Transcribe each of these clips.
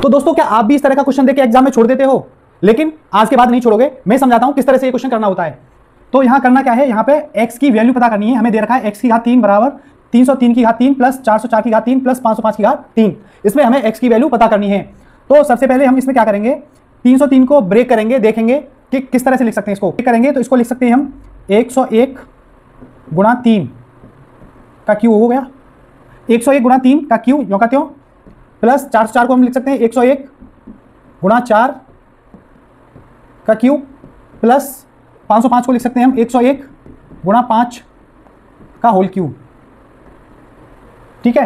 तो दोस्तों क्या आप भी इस तरह का क्वेश्चन देके एग्जाम में छोड़ देते हो? लेकिन आज के बाद नहीं छोड़ोगे, मैं समझाता हूं किस तरह से ये क्वेश्चन करना होता है। तो यहां करना क्या है, यहां पे x की वैल्यू पता करनी है। हमें दे रखा है x की घात 3 बराबर 303 की घात 3 प्लस 404 की घात 3 प्लस 505 की घात 3। इसमें हमें x की वैल्यू पता करनी है। तो सबसे पहले हम इसमें क्या करेंगे, 303 को ब्रेक करेंगे, देखेंगे कि किस तरह से लिख सकते हैं। इसको ब्रेक करेंगे तो इसको लिख सकते हैं हम 101 गुणा 3 का क्यू हो गया, 101 गुणा 3 का क्यू यों का त्यों, प्लस 404 को हम लिख सकते हैं 101 गुणा 4 का क्यू, प्लस 505 को लिख सकते हैं हम 101 गुणा 5 का होल क्यूब। ठीक है,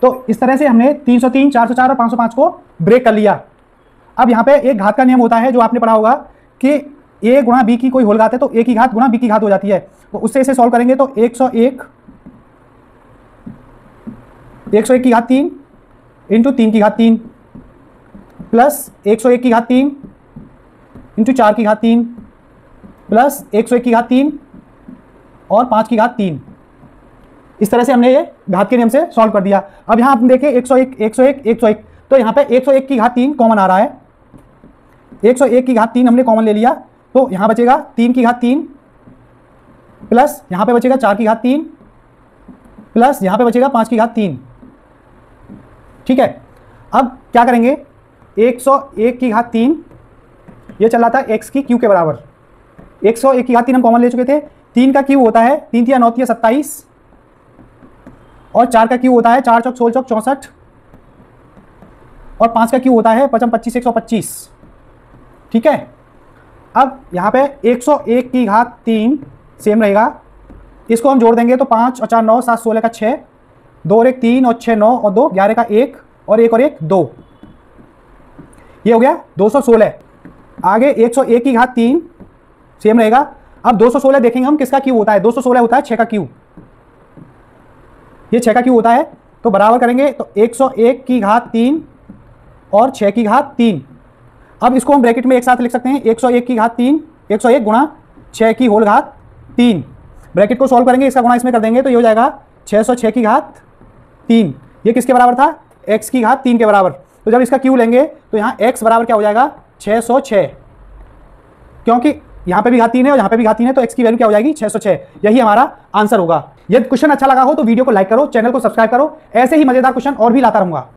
तो इस तरह से हमने 303, 404 और 505 को ब्रेक कर लिया। अब यहाँ पे एक घात का नियम होता है जो आपने पढ़ा होगा कि a गुणा b की कोई होल घात है तो a की घात गुणा b की घात हो जाती है। तो उससे इसे सॉल्व करेंगे तो 101 की घात 3 इंटू 3 की घात 3 प्लस 101 की घात 3 इंटू 4 की घात 3 प्लस 101 की घात 3 और 5 की घात 3। इस तरह से हमने ये घात के नियम से सॉल्व कर दिया। अब यहाँ हम देखें 101 101 101, तो यहाँ पे 101 की घात 3 कॉमन आ रहा है, 101 की घात 3 हमने कॉमन ले लिया, तो यहाँ बचेगा 3 की घात 3 प्लस यहाँ पे बचेगा 4 की घात 3 प्लस यहाँ पे बचेगा 5 की घात 3। ठीक है, अब क्या करेंगे, 101 की घात 3 ये चल रहा था x की क्यू के बराबर, 101 की घात 3 हम कॉमन ले चुके थे। 3 का क्यू होता है 3 तिया 9 तिया 27 और 4 का क्यू होता है 4 चौक 16 चौक 64 और 5 का क्यू होता है 55 25 125। ठीक है, अब यहाँ पे 101 की घात 3 सेम रहेगा, इसको हम जोड़ देंगे तो 5 और 4 9 7 16 का 6, 2 और 1 3 और 6 9 और 2 11 का 1 और 1 और 1 2, ये हो गया 216। आगे 101 की घात 3 सेम रहेगा। अब 216 देखेंगे हम किसका क्यू होता है, 216 होता है 6 का क्यू, ये 6 का क्यू होता है। तो बराबर करेंगे तो 101 की घात 3 और 6 की घात 3। अब इसको हम ब्रैकेट में एक साथ लिख सकते हैं, 101 की घात 3 101 गुणा 6 की होल घात 3। ब्रैकेट को सॉल्व करेंगे, इसका गुणा इसमें कर देंगे तो ये हो जाएगा 606 की घात 3। ये किसके बराबर था, x की घात 3 के बराबर। तो जब इसका क्यू लेंगे तो यहाँ x बराबर क्या हो जाएगा 606, क्योंकि यहाँ पे भी घात 3 है और यहाँ पे भी घात 3 है, तो x की वैल्यू क्या हो जाएगी 606। यही हमारा आंसर होगा। यदि क्वेश्चन अच्छा लगा हो तो वीडियो को लाइक करो, चैनल को सब्सक्राइब करो, ऐसे ही मजेदार क्वेश्चन और भी लाता रहूंगा।